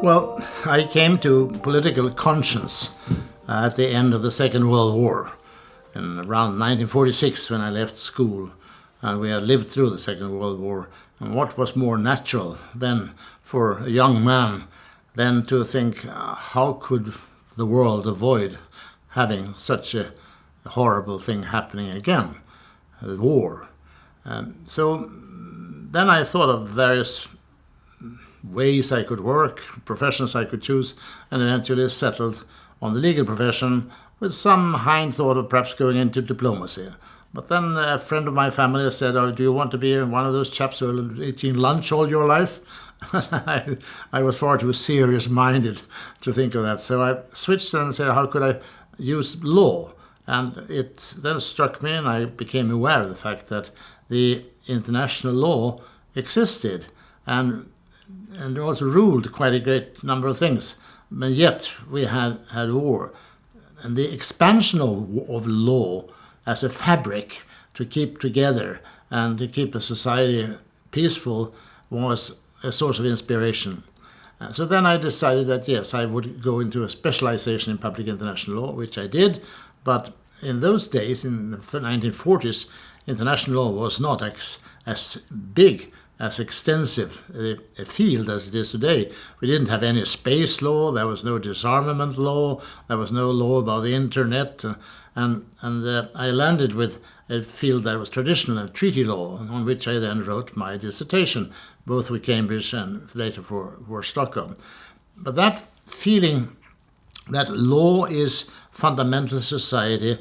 Well, I came to political conscience at the end of the Second World War, in around 1946 when I left school, and we had lived through the Second World War. And what was more natural then for a young man than to think, how could the world avoid having such a horrible thing happening again, a war? So then I thought of various ways I could work, professions I could choose, and eventually settled on the legal profession with some hind thought of perhaps going into diplomacy. But then a friend of my family said, do you want to be one of those chaps who are eating lunch all your life? I was far too serious-minded to think of that. So I switched and said, how could I use law? And it then struck me, and I became aware of the fact that the international law existed and also ruled quite a great number of things. But yet we had war. And the expansion of law as a fabric to keep together and to keep a society peaceful was a source of inspiration. So then I decided that, yes, I would go into a specialization in public international law, which I did. But in those days, in the 1940s, international law was not as big, as extensive a field as it is today. We didn't have any space law, there was no disarmament law, there was no law about the internet, and I landed with a field that was traditional treaty law, on which I then wrote my dissertation, both with Cambridge and later for Stockholm. But that feeling that law is fundamental to society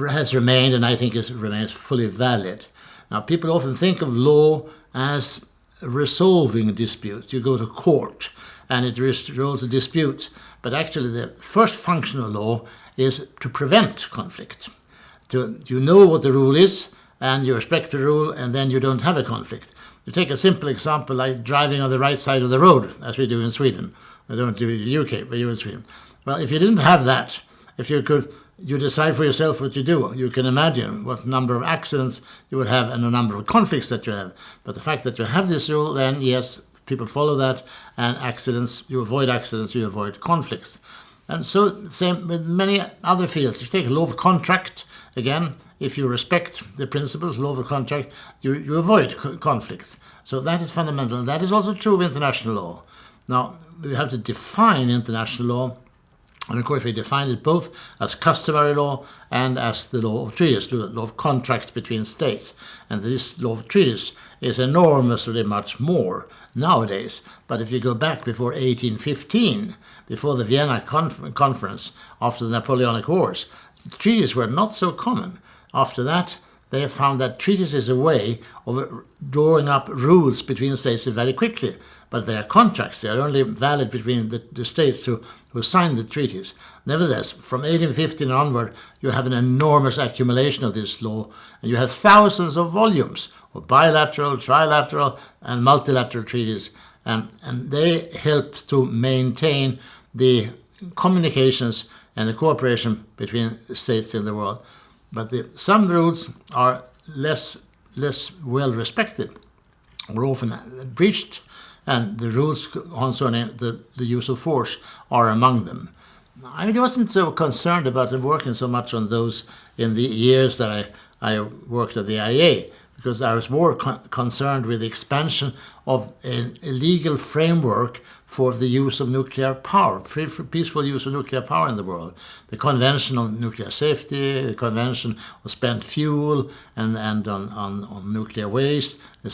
has remained, and I think it remains fully valid. Now, people often think of law as resolving disputes. You go to court and it resolves a dispute. But actually, the first function of law is to prevent conflict. You know what the rule is, and you respect the rule, and then you don't have a conflict. You take a simple example like driving on the right side of the road, as we do in Sweden. We don't do it in the UK, but you in Sweden. Well, if you didn't have that, if you could... You decide for yourself what you do. You can imagine what number of accidents you would have and the number of conflicts that you have. But the fact that you have this rule, then yes, people follow that, and you avoid conflicts. And so same with many other fields. If you take law of contract, again, if you respect the principles, law of contract, you avoid conflict. So that is fundamental. That is also true of international law. Now, we have to define international law. And of course, we defined it both as customary law and as the law of treaties, law of contracts between states. And this law of treaties is enormously much more nowadays. But if you go back before 1815, before the Vienna Conference, after the Napoleonic Wars, treaties were not so common. After that, they found that treaties is a way of drawing up rules between states very quickly. But they are contracts. They are only valid between the states who signed the treaties. Nevertheless, from 1815 onward, you have an enormous accumulation of this law, and you have thousands of volumes of bilateral, trilateral, and multilateral treaties, and they help to maintain the communications and the cooperation between states in the world. But some rules are less well respected, or often breached, and the rules concerning the use of force are among them. I wasn't so concerned about working so much on those in the years that I worked at the IAEA, because I was more concerned with the expansion of a legal framework for the use of nuclear power, peaceful use of nuclear power in the world. The Convention on Nuclear Safety, the Convention on Spent Fuel and on nuclear waste, the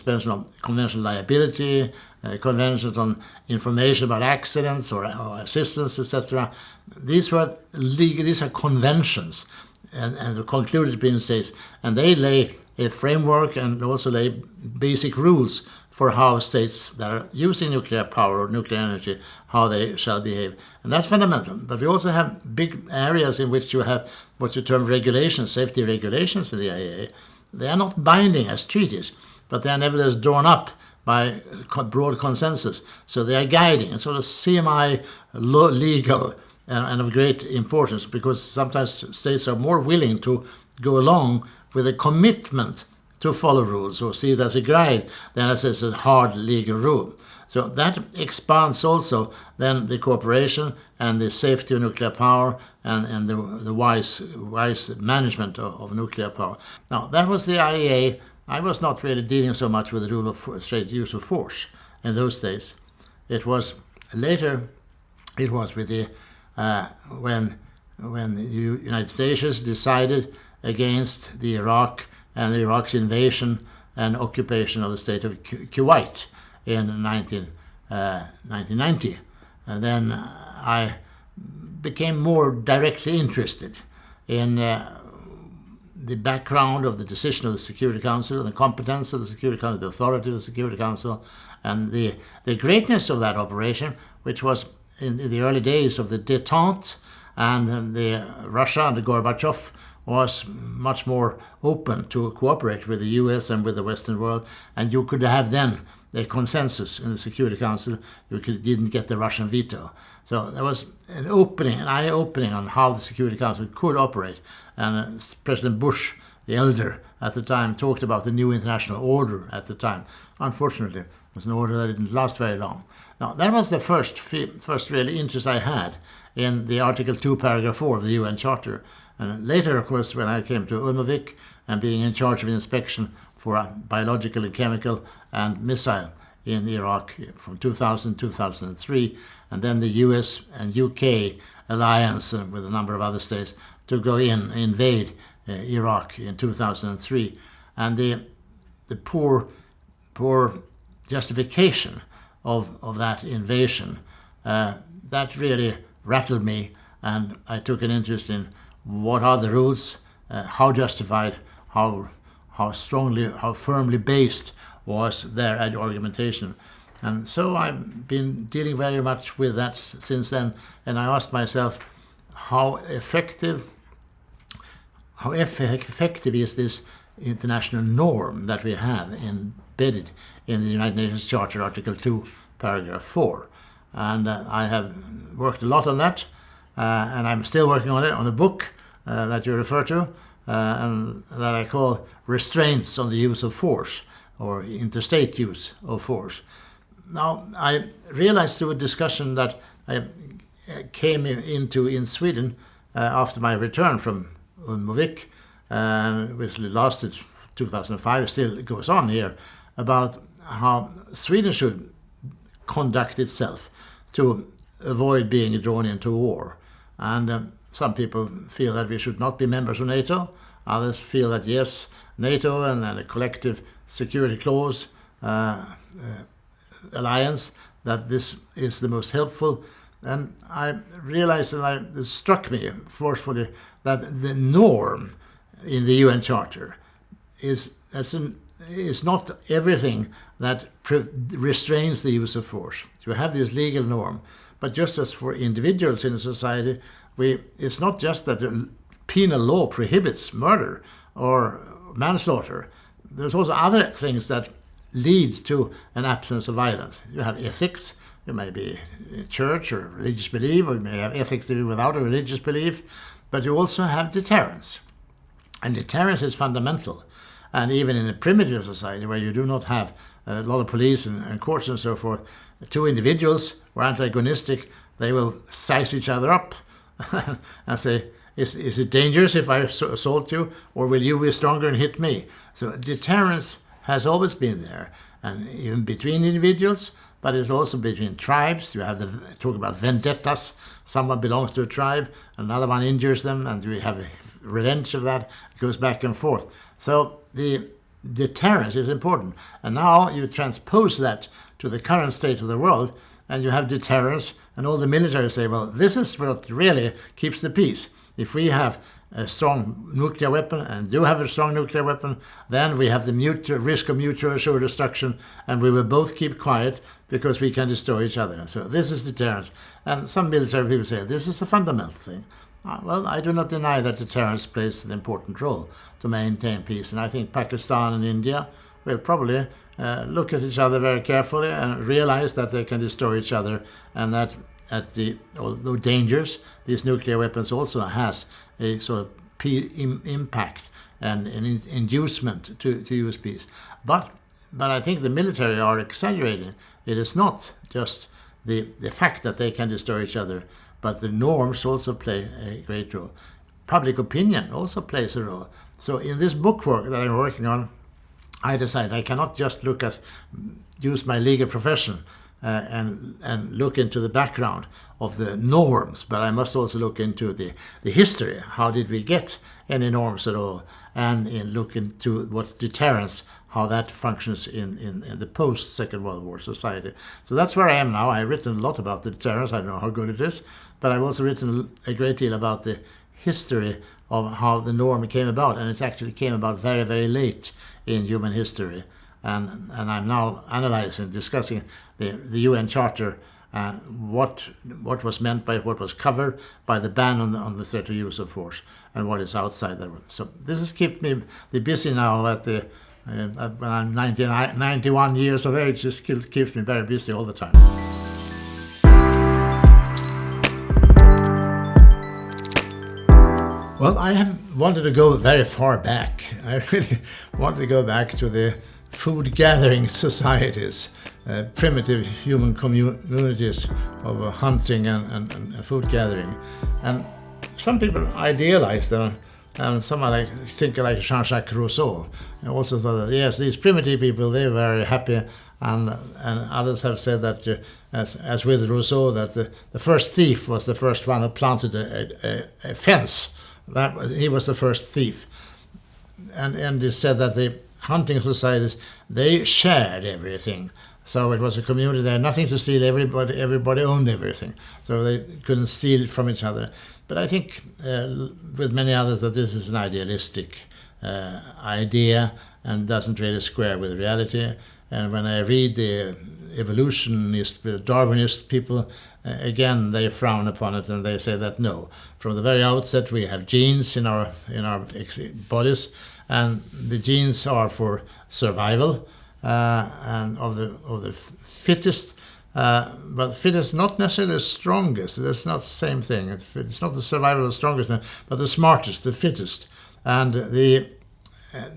Convention on Liability, conventions on information about accidents or assistance, etc. These are conventions, and the concluded between states, and they lay a framework and also lay basic rules for how states that are using nuclear power or nuclear energy, how they shall behave. And that's fundamental. But we also have big areas in which you have what you term regulations, safety regulations in the IAEA. They are not binding as treaties, but they are nevertheless drawn up by broad consensus. So they are guiding and sort of semi-legal and of great importance, because sometimes states are more willing to go along with a commitment to follow rules or see it as a guide than as a hard legal rule. So that expands also then the cooperation and the safety of nuclear power and the wise management of nuclear power. Now, that was the IAEA. I was not really dealing so much with the rule of straight use of force in those days. It was later, it was with the when the United States decided against the Iraq and Iraq's invasion and occupation of the state of Kuwait in 1990. And then I became more directly interested in the background of the decision of the Security Council, the competence of the Security Council, the authority of the Security Council, and the greatness of that operation, which was in the early days of the détente, and the Russia and the Gorbachev was much more open to cooperate with the US and with the Western world, and you could have then a consensus in the Security Council. Didn't get the Russian veto. So there was an eye-opening on how the Security Council could operate. And President Bush, the elder at the time, talked about the new international order at the time. Unfortunately, it was an order that didn't last very long. Now, that was the first really interest I had in the Article 2, Paragraph 4 of the UN Charter. And later, of course, when I came to Ulmovik and being in charge of inspection for biological and chemical and missile in Iraq from 2000 to 2003, and then the US and UK alliance with a number of other states to go invade Iraq in 2003. And the poor justification of that invasion, that really rattled me, and I took an interest in what are the rules, how justified, how strongly, how firmly based was their argumentation. And so I've been dealing very much with that since then, and I asked myself, how effective is this international norm that we have embedded in the United Nations Charter, Article 2, Paragraph 4. And I have worked a lot on that, and I'm still working on it, on a book that you refer to, and that I call Restraints on the Use of Force, or Interstate Use of Force. Now, I realized through a discussion that I came into in Sweden after my return from Ulmovik, which lasted 2005, still goes on here, about how Sweden should conduct itself to avoid being drawn into war. And some people feel that we should not be members of NATO. Others feel that yes, NATO and a collective security clause alliance, that this is the most helpful. And I realized, and it struck me forcefully, that the norm in the UN Charter is not everything that restrains the use of force. You have this legal norm, but just as for individuals in a society, it's not just that the penal law prohibits murder or manslaughter. There's also other things that lead to an absence of violence. You have ethics. You may be a church or religious belief, or you may have ethics without a religious belief, but you also have deterrence. And deterrence is fundamental. And even in a primitive society where you do not have a lot of police and courts and so forth, two individuals who are antagonistic, they will size each other up and say, is it dangerous if I assault you, or will you be stronger and hit me? So deterrence has always been there, and even between individuals, but it's also between tribes. You have talk about vendettas. Someone belongs to a tribe, another one injures them, and we have revenge of that. It goes back and forth. So the deterrence is important. And now you transpose that to the current state of the world, and you have deterrence, and all the military say, well, this is what really keeps the peace. If we have a strong nuclear weapon, and do have a strong nuclear weapon, then we have the risk of mutual assured destruction, and we will both keep quiet because we can destroy each other. So this is deterrence. And some military people say this is a fundamental thing. Well, I do not deny that deterrence plays an important role to maintain peace. And I think Pakistan and India will probably look at each other very carefully and realize that they can destroy each other, and that although dangerous, these nuclear weapons also has a sort of impact and an inducement to use peace. But I think the military are exaggerating. It is not just the fact that they can destroy each other, but the norms also play a great role. Public opinion also plays a role. So in this book work that I'm working on, I decided I cannot just use my legal profession and look into the background of the norms, but I must also look into the history. How did we get any norms at all? And look into what deterrence, how that functions in the post-Second World War society. So that's where I am now. I've written a lot about the deterrence. I don't know how good it is, but I've also written a great deal about the history of how the norm came about, and it actually came about very, very late in human history. And I'm now analyzing, discussing the UN Charter and what was meant by what was covered by the ban on the threat of use of force and what is outside that. So this has kept me busy now when I'm 91 years of age. This keeps me very busy all the time. Well, I have wanted to go very far back. I really wanted to go back to the food gathering societies, primitive human communities of hunting and food gathering. And some people idealize them, and some think like Jean-Jacques Rousseau. I also thought that, yes, these primitive people, they're very happy, and others have said that, as with Rousseau, that the first thief was the first one who planted a fence. He was the first thief. And they said that the hunting societies, they shared everything. So it was a community, they had nothing to steal, everybody owned everything. So they couldn't steal from each other. But I think, with many others, that this is an idealistic idea and doesn't really square with reality. And when I read the evolutionist, Darwinist people, again, they frown upon it and they say that no, from the very outset we have genes in our bodies, and the genes are for survival and of the fittest. But fittest, not necessarily the strongest. That's not the same thing. It's not the survival of the strongest, but the smartest, the fittest, and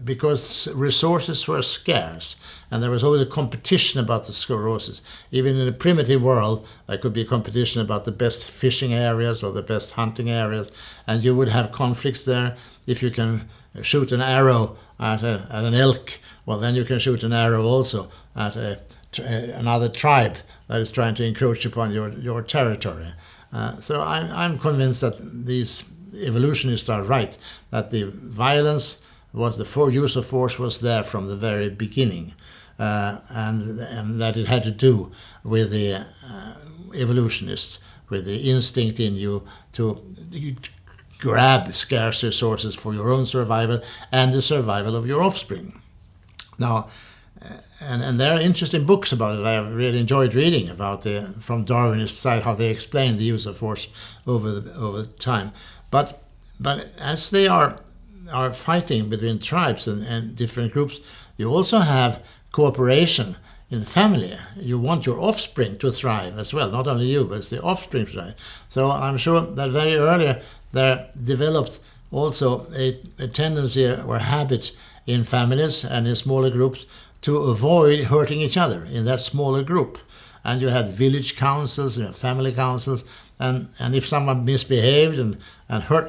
because resources were scarce, and there was always a competition about the resources. Even in a primitive world, there could be a competition about the best fishing areas or the best hunting areas, and you would have conflicts there. If you can shoot an arrow at an elk, well, then you can shoot an arrow also at another tribe that is trying to encroach upon your territory. So I'm convinced that these evolutionists are right, that the violence the use of force was there from the very beginning, and that it had to do with the evolutionists, with the instinct in you to grab scarce resources for your own survival and the survival of your offspring. Now, and there are interesting books about it. I have really enjoyed reading about from Darwinist side, how they explain the use of force over time. But as they are fighting between tribes and different groups, you also have cooperation in the family. You want your offspring to thrive as well, not only you, but it's the offspring to thrive. So I'm sure that very early there developed also a tendency or habit in families and in smaller groups to avoid hurting each other in that smaller group. And you had village councils, family councils, and if someone misbehaved and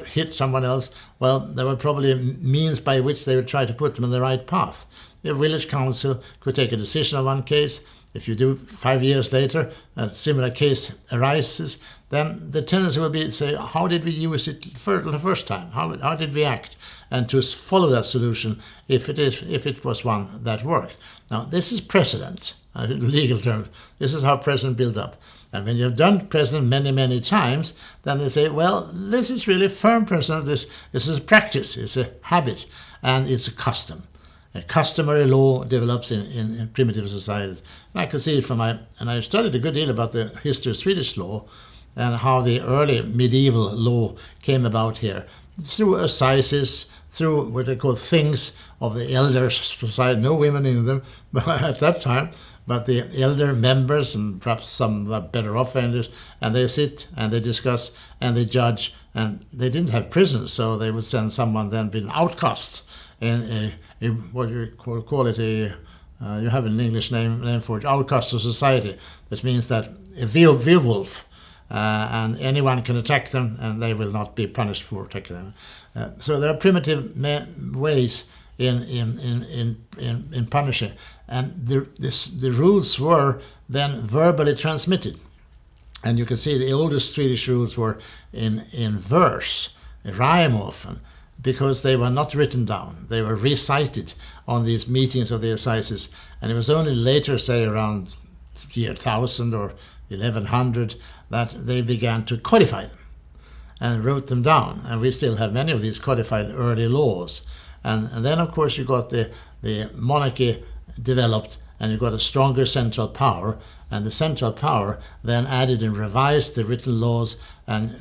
hit someone else, well, there were probably means by which they would try to put them on the right path. The village council could take a decision on one case. If you do 5 years later, a similar case arises, then the tendency will be to say, how did we use it the first time? How did we act? And to follow that solution if it was one that worked. Now, this is precedent, legal term. This is how precedent built up. And when you have done precedent many, many times, then they say, well, this is really firm precedent. This is a practice, it's a habit, and it's a custom. A customary law develops in primitive societies. And I could see it and I studied a good deal about the history of Swedish law and how the early medieval law came about here. through assizes, through what they call things of the elder society, no women in them at that time, but the elder members and perhaps some better offenders, and they sit and they discuss and they judge, and they didn't have prisons, so they would send someone then been outcast in a what you call it, you have an English name for it, outcast of society. That means that a werewolf, and anyone can attack them and they will not be punished for attacking them. So there are primitive ways in punishing, and the rules were then verbally transmitted. And you can see the oldest Swedish rules were in verse, rhyme often, because they were not written down. They were recited on these meetings of the assizes, and it was only later, say around year 1000 or 1100, that they began to codify them and wrote them down. And we still have many of these codified early laws. And then, of course, you got the monarchy developed, and you got a stronger central power. And the central power then added and revised the written laws. And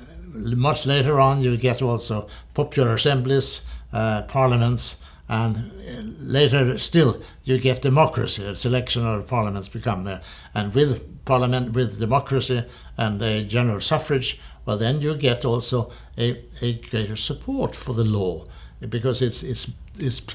much later on, you get also popular assemblies, parliaments, and later still you get democracy. A selection of parliaments become there. And with parliament, with democracy and a general suffrage, well, then you get also a greater support for the law, because it's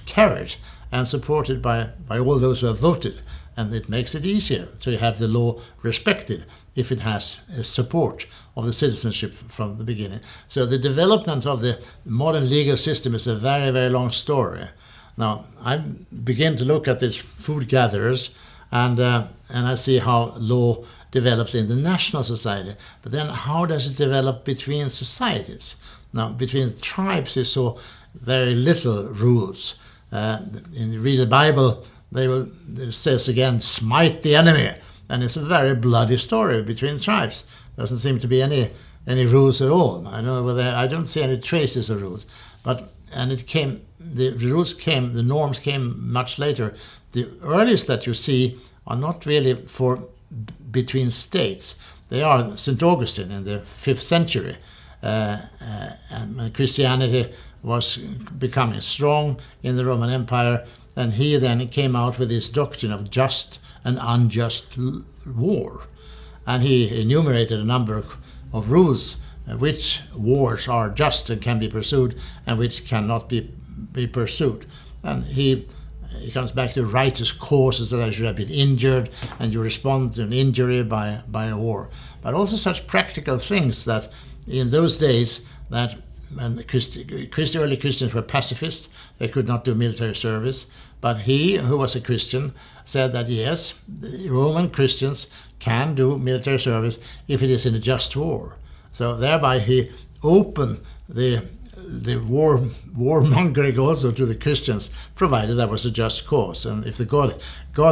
carried and supported by all those who have voted, and it makes it easier to have the law respected if it has a support of the citizenship from the beginning. So the development of the modern legal system is a very, very long story. Now, I begin to look at these food gatherers, and I see how law develops in the national society. But then how does it develop between societies? Now, between tribes, you saw very little rules. In you read the Bible, it says again, smite the enemy. And it's a very bloody story between tribes. Doesn't seem to be any rules at all. I don't see any traces of rules. The norms came much later. The earliest that you see are not really for between states. They are St. Augustine in the 5th century. And Christianity was becoming strong in the Roman Empire, and he then came out with his doctrine of just and unjust war. And he enumerated a number of rules, which wars are just and can be pursued, and which cannot be pursued. And he comes back to righteous causes, that I should have been injured, and you respond to an injury by a war. But also such practical things that in those days, that when the early Christians were pacifists, they could not do military service. But he, who was a Christian, said that yes, the Roman Christians can do military service if it is in a just war. So thereby he opened the warmongering also to the Christians, provided that was a just cause. And if the God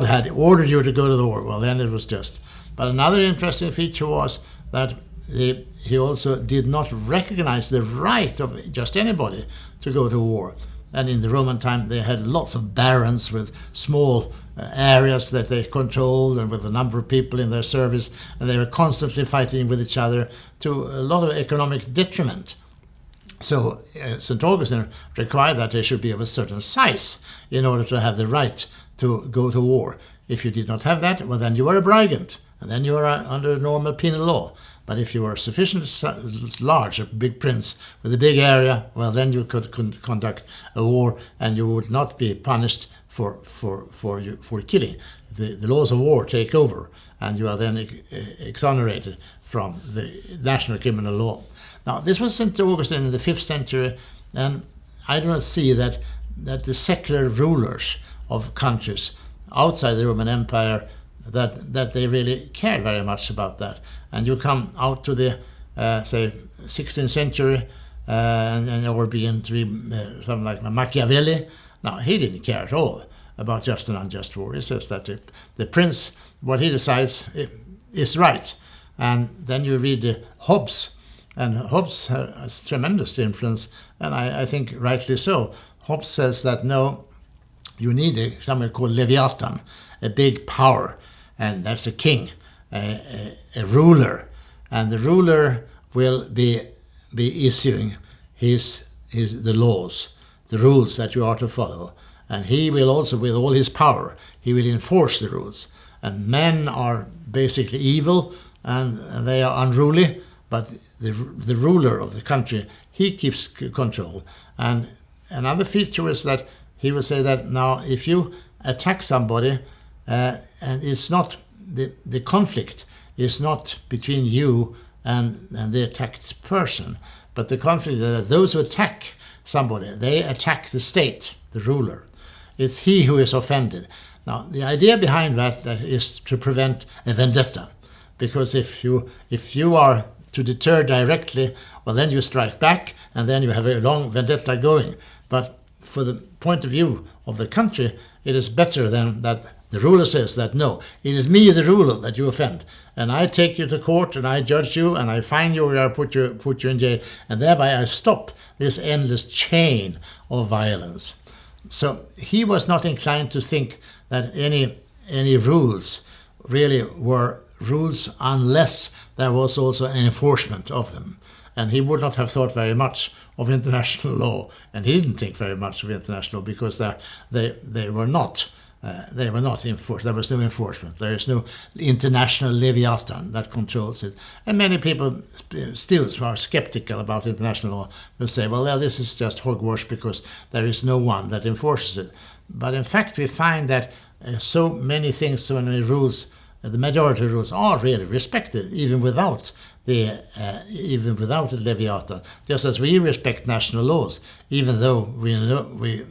had ordered you to go to the war, well, then it was just. But another interesting feature was that he also did not recognize the right of just anybody to go to war. And in the Roman time, they had lots of barons with small areas that they controlled, and with a number of people in their service, and they were constantly fighting with each other to a lot of economic detriment. So St. Augustine required that they should be of a certain size in order to have the right to go to war. If you did not have that, well, then you were a brigand, and then you were under normal penal law. But if you were sufficiently large, a big prince with a big area, well, then you could conduct a war, and you would not be punished for killing. The laws of war take over, and you are then exonerated from the national criminal law. Now, this was St. Augustine in the 5th century, and I do not see that the secular rulers of countries outside the Roman Empire, that they really cared very much about that. And you come out to the, say, 16th century, and or begin to read something like Machiavelli. Now, he didn't care at all about just and unjust war. He says that the prince, what he decides is right. And then you read Hobbes, and Hobbes has tremendous influence, and I think rightly so. Hobbes says that no, you need something called Leviathan, a big power, and that's a king, a ruler, and the ruler will be issuing his the laws, the rules that you are to follow. And he will also, with all his power, he will enforce the rules. And men are basically evil and they are unruly, but the ruler of the country, he keeps control. And another feature is that he will say that now if you attack somebody, and it's not, the conflict is not between you and the attacked person, but the conflict is that those who attack somebody, they attack the state, the ruler. It's he who is offended. Now, the idea behind that is to prevent a vendetta, because if you are to deter directly, well, then you strike back, and then you have a long vendetta going. But for the point of view of the country, it is better than that the ruler says that, no, it is me, the ruler, that you offend, and I take you to court, and I judge you, and I fine you, or I put you in jail, and thereby I stop this endless chain of violence. So he was not inclined to think that any rules really were rules unless there was also an enforcement of them. And he would not have thought very much of international law, and he didn't think very much of international law because they were not enforced. There was no enforcement. There is no international leviathan that controls it. And many people still are skeptical about international law. Will say, well, this is just hogwash because there is no one that enforces it. But in fact, we find that so many things, so many rules, the majority of rules are really respected, even without the leviathan. Just as we respect national laws, even though we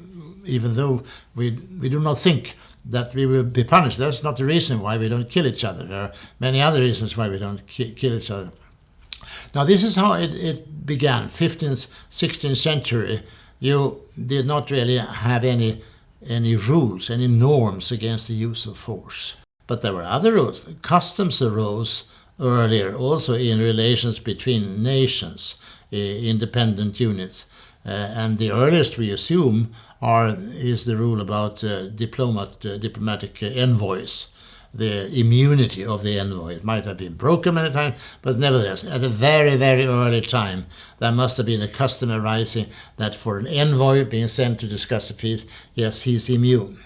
do not think that we will be punished. That's not the reason why we don't kill each other. There are many other reasons why we don't kill each other. Now, this is how it began. 15th, 16th century, you did not really have any rules, any norms against the use of force. But there were other rules. Customs arose earlier, also in relations between nations, independent units. And the earliest we assume is the rule about diplomatic envoys, the immunity of the envoy. It might have been broken many times, but nevertheless, at a very, very early time, there must have been a custom arising that for an envoy being sent to discuss a peace, yes, he's immune.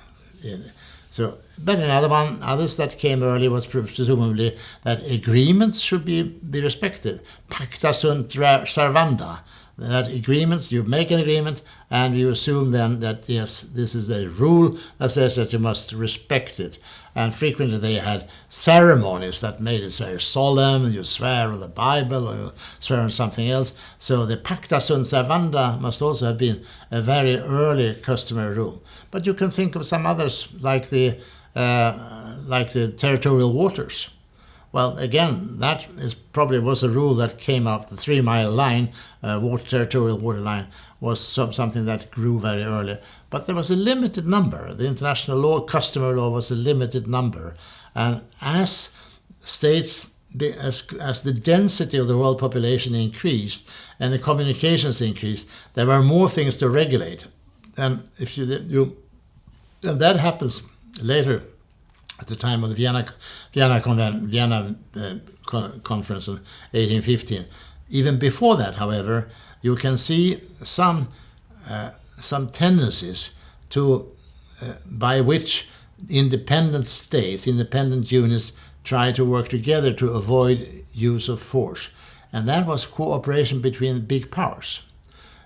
So, but others that came early was presumably that agreements should be respected. Pacta sunt servanda. That agreements, you make an agreement and you assume then that, yes, this is the rule that says that you must respect it. And frequently they had ceremonies that made it very solemn. You swear on the Bible or you swear on something else. So the pacta sunt servanda must also have been a very early customary rule. But you can think of some others like the territorial waters. Well, again, that probably was a rule that came up. The 3-mile line, territorial water line, was something that grew very early. But there was a limited number. The international law, customary law, was a limited number. And as states, as the density of the world population increased and the communications increased, there were more things to regulate. And and that happens later. At the time of the Vienna Conference of 1815. Even before that, however, you can see some tendencies to by which independent states, independent units, try to work together to avoid use of force, and that was cooperation between big powers.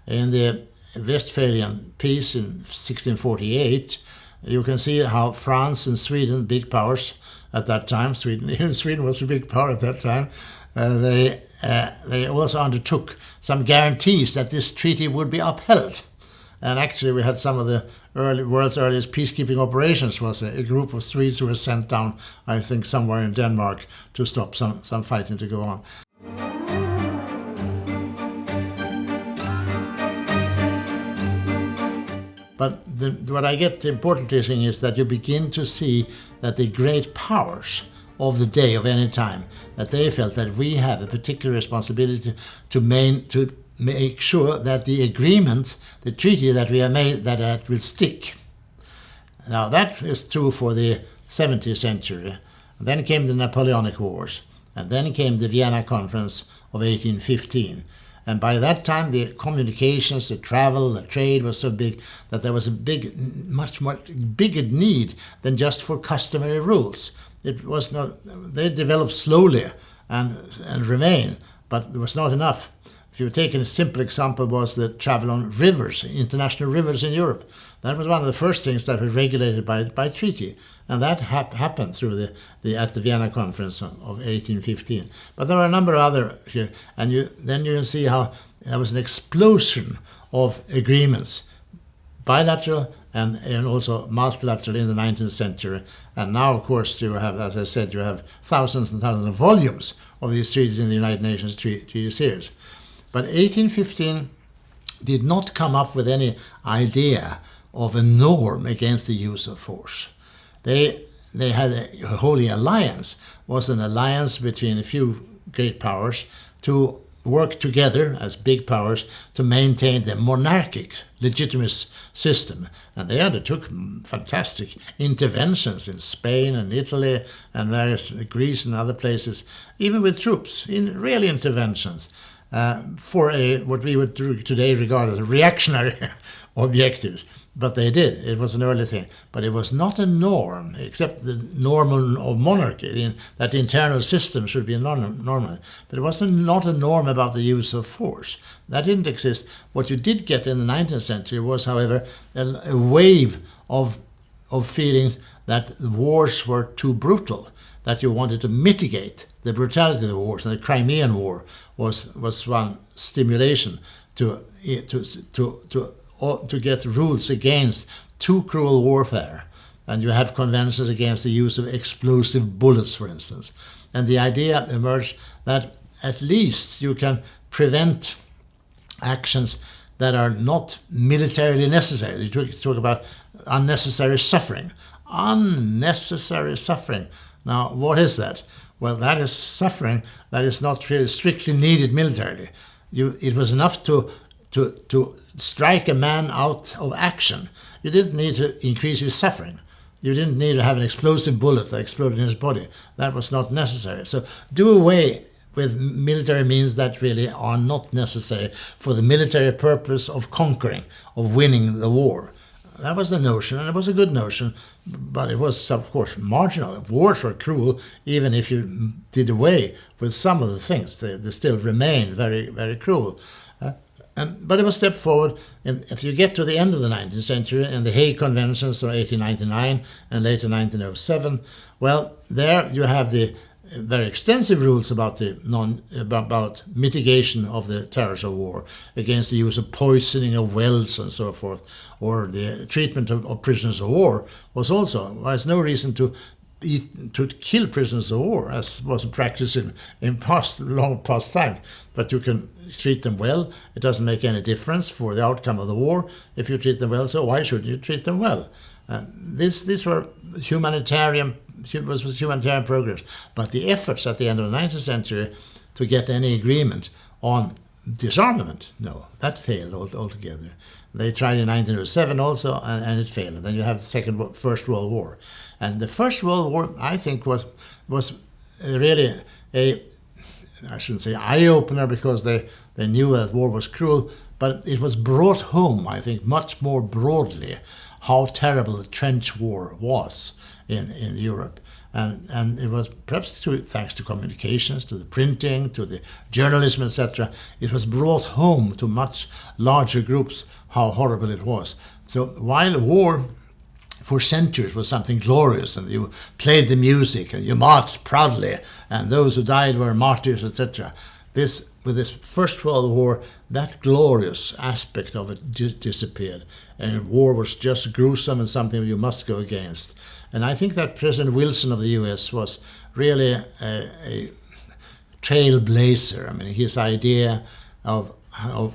In the Westphalian peace in 1648. You can see how France and Sweden, big powers at that time, Sweden was a big power at that time, they also undertook some guarantees that this treaty would be upheld. And actually we had some of the world's earliest peacekeeping operations was a group of Swedes who were sent down, I think, somewhere in Denmark to stop some fighting to go on. But what I get important is that you begin to see that the great powers of the day, of any time, that they felt that we have a particular responsibility to make sure that the agreement, the treaty that we have made, that will stick. Now that is true for the 17th century. And then came the Napoleonic Wars, and then came the Vienna Conference of 1815. And by that time, the communications, the travel, the trade was so big that there was a much bigger need than just for customary rules. It was not. They developed slowly and remain, but it was not enough. If you take a simple example, was the travel on rivers, international rivers in Europe. That was one of the first things that was regulated by treaty, and that happened through at the Vienna Conference of 1815. But there are a number of other here, and then you can see how there was an explosion of agreements, bilateral and also multilateral in the 19th century. And now, of course, you have, as I said, you have thousands and thousands of volumes of these treaties in the United Nations Treaty Series. But 1815 did not come up with any idea of a norm against the use of force. They had a Holy Alliance, was an alliance between a few great powers to work together as big powers to maintain the monarchic legitimate system. And they undertook fantastic interventions in Spain and Italy and various Greece and other places, even with troops, in real interventions. For what we would today regard as reactionary objectives. But they did. It was an early thing. But it was not a norm, except the norm of monarchy, that the internal system should be normal. But it was not a norm about the use of force. That didn't exist. What you did get in the 19th century was, however, a wave of feelings that the wars were too brutal, that you wanted to mitigate the brutality of the wars. And the Crimean War was one stimulation to get rules against too cruel warfare. And you have conventions against the use of explosive bullets, for instance. And the idea emerged that at least you can prevent actions that are not militarily necessary. You talk about unnecessary suffering. Unnecessary suffering. Now, what is that? Well, that is suffering that is not really strictly needed militarily. It was enough to strike a man out of action. You didn't need to increase his suffering. You didn't need to have an explosive bullet that exploded in his body. That was not necessary. So do away with military means that really are not necessary for the military purpose of conquering, of winning the war. That was the notion, and it was a good notion, but it was, of course, marginal. Wars were cruel, even if you did away with some of the things. They still remained very, very cruel. But it was a step forward. And if you get to the end of the 19th century and the Hague Conventions of 1899 and later 1907, well, there you have the very extensive rules about about mitigation of the terrors of war, against the use of poisoning of wells and so forth, or the treatment of prisoners of war was also. There's no reason to kill prisoners of war, as was practiced in long past time. But you can treat them well. It doesn't make any difference for the outcome of the war if you treat them well. So why should you treat them well? These were humanitarian progress. But the efforts at the end of the 19th century to get any agreement on disarmament, no, that failed altogether. They tried in 1907 also, and it failed. And then you have the First World War. And the First World War, I think, was really I shouldn't say eye-opener, because they knew that war was cruel, but it was brought home, I think, much more broadly how terrible the trench war was in Europe. And it was perhaps thanks to communications, to the printing, to the journalism, etc. It was brought home to much larger groups how horrible it was. So while war for centuries was something glorious, and you played the music and you marched proudly, and those who died were martyrs, etc., with this First World War, that glorious aspect of it disappeared, and war was just gruesome and something you must go against. And I think that President Wilson of the U.S. was really a trailblazer. I mean, his idea of how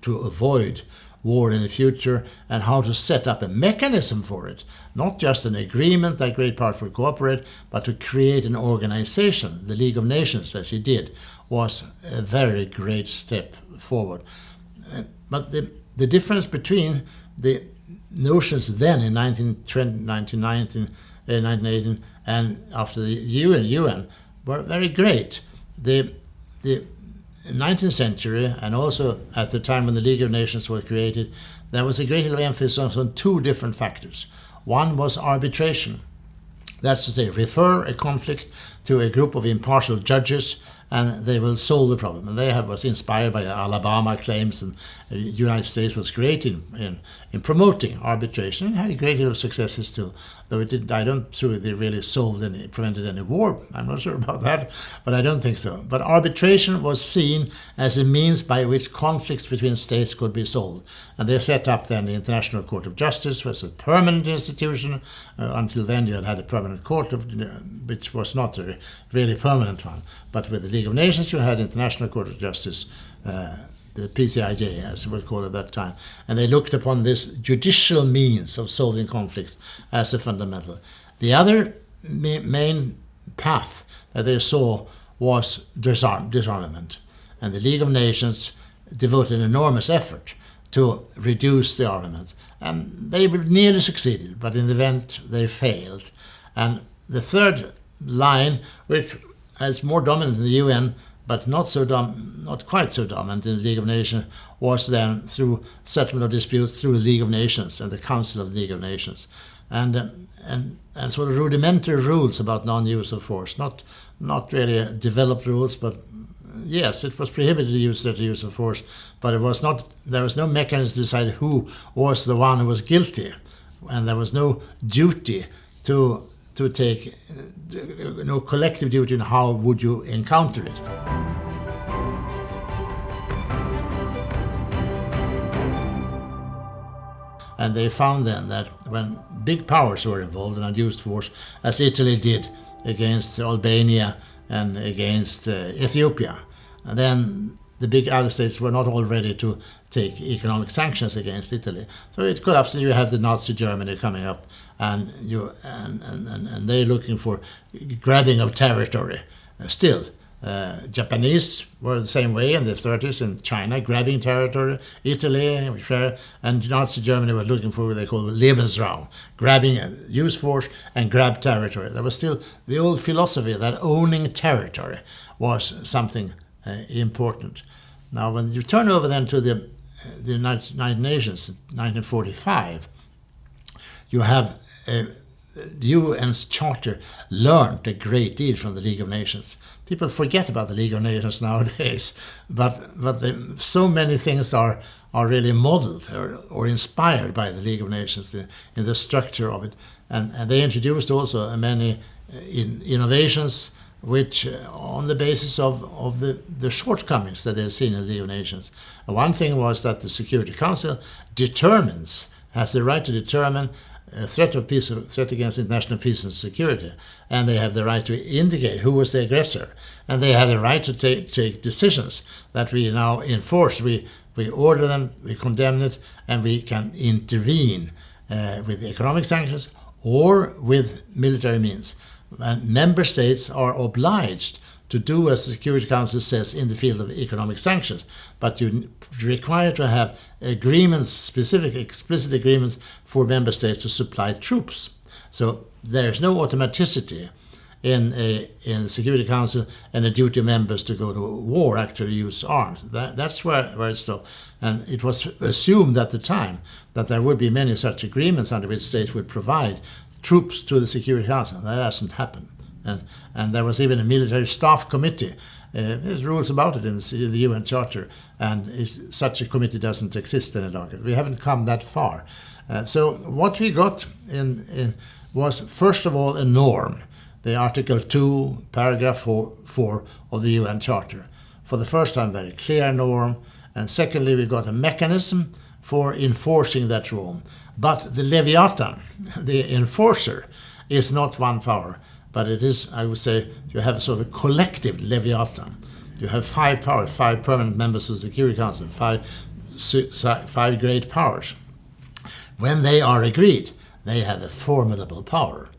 to avoid war in the future and how to set up a mechanism for it, not just an agreement that great powers would cooperate, but to create an organization, the League of Nations, as he did, was a very great step forward. But the difference between the notions then in 1919, 1918, and after the UN were very great. The the 19th century, and also at the time when the League of Nations was created, there was a great deal of emphasis on two different factors. One was arbitration. That's to say, refer a conflict to a group of impartial judges and they will solve the problem. And they was inspired by the Alabama claims, and the United States was great in promoting arbitration and had a great deal of successes too. Though it didn't, I don't think they really prevented any war. I'm not sure about that, but I don't think so. But arbitration was seen as a means by which conflicts between states could be solved. And they set up then the International Court of Justice, which was a permanent institution. Until then you had a permanent court, which was not a really permanent one. But with the League of Nations you had International Court of Justice, the PCIJ, as it was called at that time. And they looked upon this judicial means of solving conflicts as a fundamental. The other main path that they saw was disarmament. And the League of Nations devoted enormous effort to reduce the armaments. And they nearly succeeded, but in the end they failed. And the third line, which is more dominant in the UN, but not quite so dominant in the League of Nations, was then through settlement of disputes through the League of Nations and the Council of the League of Nations, and sort of rudimentary rules about non-use of force, not really developed rules, but yes, it was prohibited to use the use of force, but it was not. There was no mechanism to decide who was the one who was guilty, and there was no duty to take no collective duty in how would you encounter it. And they found then that when big powers were involved in unused force, as Italy did against Albania and against Ethiopia, and then the big other states were not all ready to take economic sanctions against Italy. So it collapsed, and you had the Nazi Germany coming up, and they're looking for grabbing of territory. Still, Japanese were the same way in the 30s in China, grabbing territory. Italy and Nazi Germany were looking for what they call Lebensraum, grabbing, use force and grab territory. There was still the old philosophy that owning territory was something important. Now, when you turn over then to the United Nations, 1945, you have the UN's charter learned a great deal from the League of Nations. People forget about the League of Nations nowadays, but so many things are really modeled or inspired by the League of Nations in the structure of it. And they introduced also many innovations which on the basis of the shortcomings that they've seen in the League of Nations. And one thing was that the Security Council has the right to determine a threat against international peace and security, and they have the right to indicate who was the aggressor, and they have the right to take decisions that we now enforce. We order them, we condemn it, and we can intervene with economic sanctions or with military means. And member states are obliged to do as the Security Council says in the field of economic sanctions, but you require to have agreements, specific, explicit agreements for member states to supply troops. So there is no automaticity in the Security Council and a duty of members to go to war, actually use arms. That's where it's still. And it was assumed at the time that there would be many such agreements under which states would provide troops to the Security Council. That hasn't happened. And there was even a military staff committee. There's rules about it in the UN Charter, and such a committee doesn't exist any longer. We haven't come that far. So what we got in was, first of all, a norm, the Article 2, Paragraph 4 of the UN Charter. For the first time, very clear norm. And secondly, we got a mechanism for enforcing that norm. But the Leviathan, the enforcer, is not one power. But it is, I would say, you have a sort of collective Leviathan. You have 5 powers, 5 permanent members of the Security Council, 5 great powers. When they are agreed, they have a formidable power.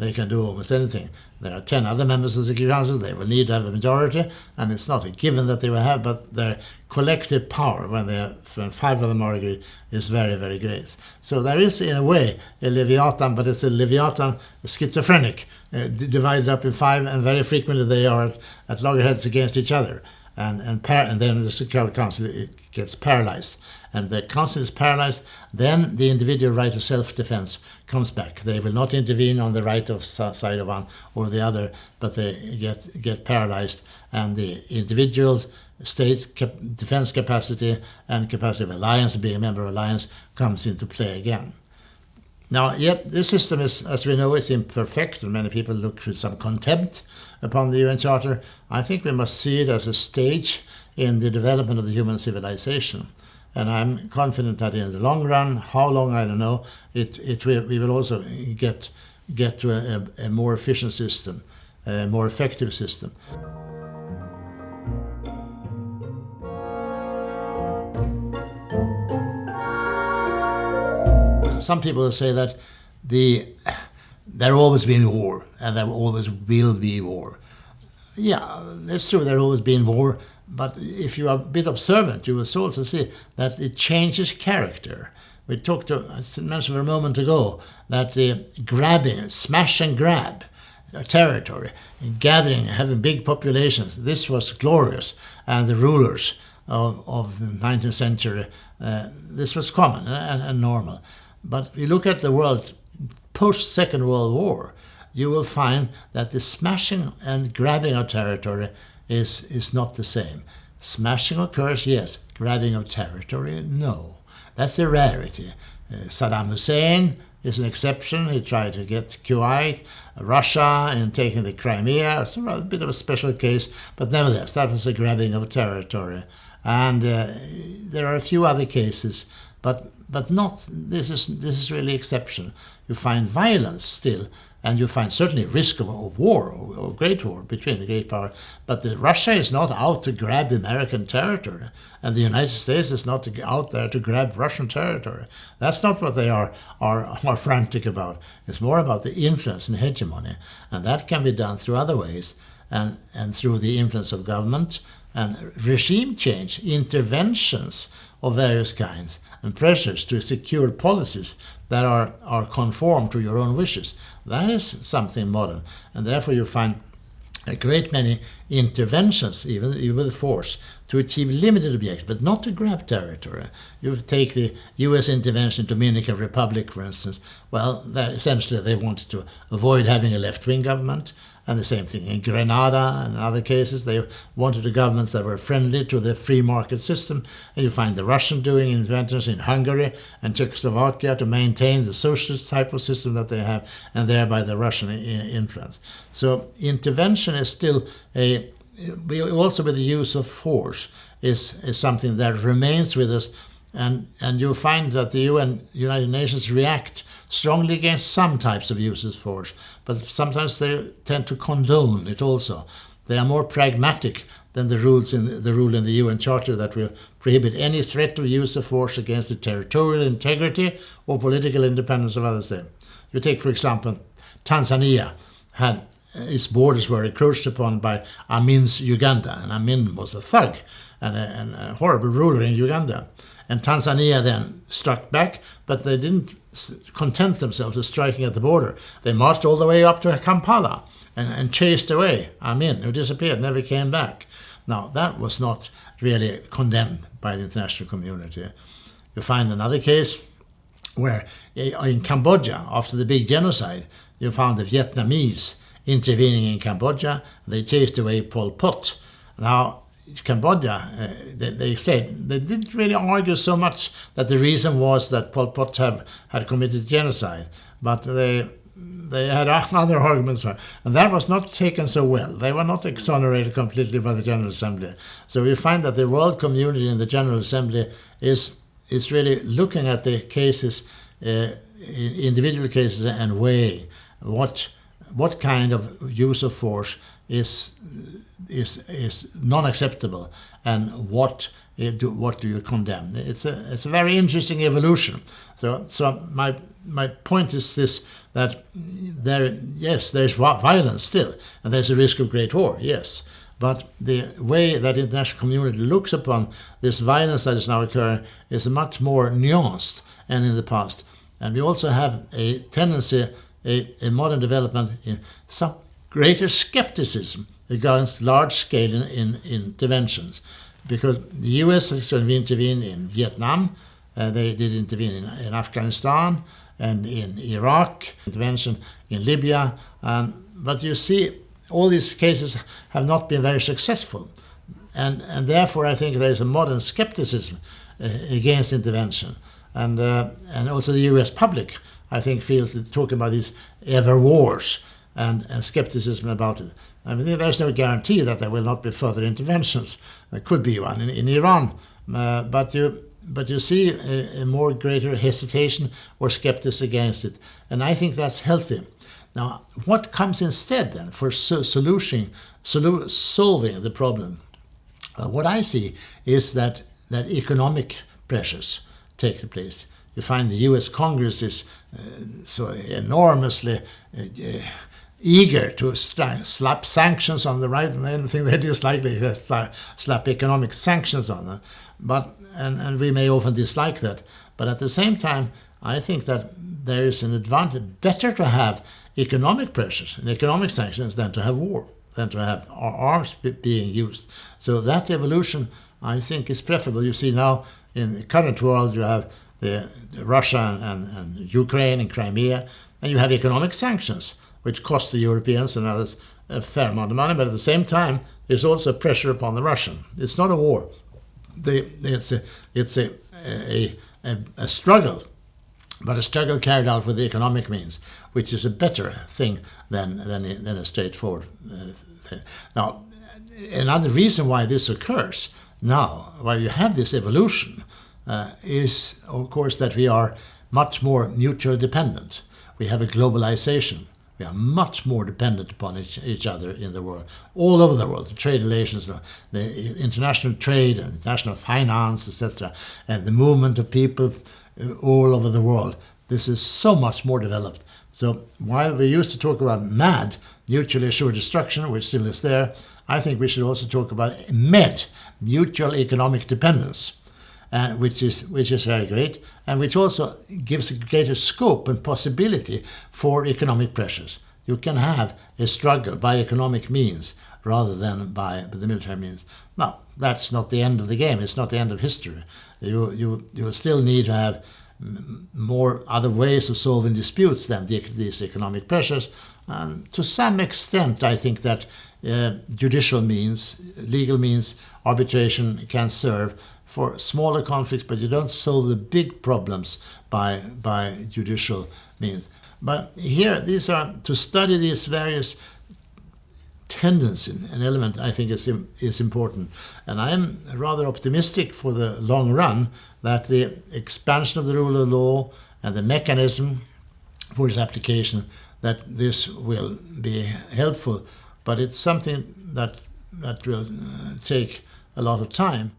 They can do almost anything. There are 10 other members of the Security Council. They will need to have a majority, and it's not a given that they will have, but their collective power, when 5 of them are agreed, is very, very great. So there is, in a way, a Leviathan, but it's a Leviathan schizophrenic, divided up in 5, and very frequently they are at loggerheads against each other. and then the Security Council gets paralyzed. And the council is paralyzed, then the individual right of self-defense comes back. They will not intervene on the right of side of one or the other, but they get paralyzed, and the individual state's defense capacity and capacity of alliance, being a member of alliance, comes into play again. Now, yet this system is, as we know, is imperfect, and many people look with some contempt upon the UN Charter. I think we must see it as a stage in the development of the human civilization. And I'm confident that in the long run, how long I don't know, we will also get to a more efficient system, a more effective system. Some people will say that there always been war and there always will be war. Yeah, it's true, there always been war. But if you are a bit observant, you will also see that it changes character. We talked, as I mentioned a moment ago, that the grabbing, smash and grab territory, gathering, having big populations, this was glorious. And the rulers of the 19th century, this was common and normal. But if you look at the world post-Second World War, you will find that the smashing and grabbing of territory is not the same. Smashing occurs, yes. Grabbing of territory, no. That's a rarity. Saddam Hussein is an exception. He tried to get Kuwait, Russia, and taking the Crimea. It's a bit of a special case, but nevertheless, that was a grabbing of territory. And there are a few other cases, but not. This is really exception. You find violence still. And you find certainly risk of war, or great war between the great powers. But Russia is not out to grab American territory, and the United States is not out there to grab Russian territory. That's not what they are frantic about. It's more about the influence and hegemony, and that can be done through other ways, and through the influence of government and regime change, interventions of various kinds, and pressures to secure policies that are conform to your own wishes. That is something modern, and therefore you find a great many interventions, even with force, to achieve limited objectives, but not to grab territory. You take the U.S. intervention in Dominican Republic, for instance. Well, essentially they wanted to avoid having a left-wing government, and the same thing in Grenada and other cases. They wanted a government that were friendly to the free market system. And you find the Russian doing interventions in Hungary and Czechoslovakia to maintain the socialist type of system that they have, and thereby the Russian influence. So intervention is still also with the use of force is something that remains with us. And you'll find that the United Nations react strongly against some types of use of force, but sometimes they tend to condone it also. They are more pragmatic than the rule in the UN Charter that will prohibit any threat of use of force against the territorial integrity or political independence of other states. You take, for example, Tanzania had its borders were encroached upon by Amin's Uganda, and Amin was a thug and a horrible ruler in Uganda. And Tanzania then struck back, but they didn't content themselves with striking at the border. They marched all the way up to Kampala and chased away Amin, who disappeared, never came back. Now, that was not really condemned by the international community. You find another case where in Cambodia, after the big genocide, you found the Vietnamese intervening in Cambodia. They chased away Pol Pot. Now, Cambodia, they said they didn't really argue so much that the reason was that Pol Pot had committed genocide, but they had other arguments, and that was not taken so well. They were not exonerated completely by the General Assembly. So we find that the world community in the General Assembly is really looking at the cases, individual cases, and weighing what kind of use of force is non-acceptable, and what do you condemn? It's a very interesting evolution. So my point is this, that there's violence still, and there's a risk of great war, yes. But the way that the international community looks upon this violence that is now occurring is much more nuanced than in the past. And we also have a tendency, a modern development in greater skepticism against large-scale interventions, because the US has intervened in Vietnam, they did intervene in Afghanistan and in Iraq, intervention in Libya, but you see all these cases have not been very successful, and therefore I think there is a modern skepticism against intervention, and also the US public, I think, feels that talking about these ever wars and skepticism about it. I mean, there's no guarantee that there will not be further interventions. There could be one in Iran, but you see a more greater hesitation or skepticism against it, and I think that's healthy. Now, what comes instead then for solving the problem? What I see is that economic pressures take place. You find the U.S. Congress is so enormously eager to slap sanctions on the right, and anything they dislike, they slap economic sanctions on them. And we may often dislike that. But at the same time, I think that there is an advantage, better to have economic pressures and economic sanctions than to have war, than to have arms being used. So that evolution, I think, is preferable. You see now in the current world, you have Russia and Ukraine and Crimea, and you have economic sanctions, which cost the Europeans and others a fair amount of money. But at the same time, there's also pressure upon the Russian. It's not a war. It's a struggle, but a struggle carried out with the economic means, which is a better thing than a straightforward thing. Now, another reason why this occurs now, why you have this evolution, is, of course, that we are much more mutually dependent. We have a globalization. We are much more dependent upon each other in the world, all over the world. The trade relations, the international trade and international finance, etc., and the movement of people all over the world. This is so much more developed. So while we used to talk about MAD, mutually assured destruction, which still is there, I think we should also talk about MED, mutual economic dependence, which is very great, and which also gives a greater scope and possibility for economic pressures. You can have a struggle by economic means rather than by the military means. Now, that's not the end of the game. It's not the end of history. You will still need to have more other ways of solving disputes than these economic pressures. And to some extent, I think that judicial means, legal means, arbitration can serve for smaller conflicts, but you don't solve the big problems by judicial means. But here, to study these various tendencies and elements, I think is important. And I am rather optimistic for the long run that the expansion of the rule of law and the mechanism for its application, that this will be helpful. But it's something that will take a lot of time.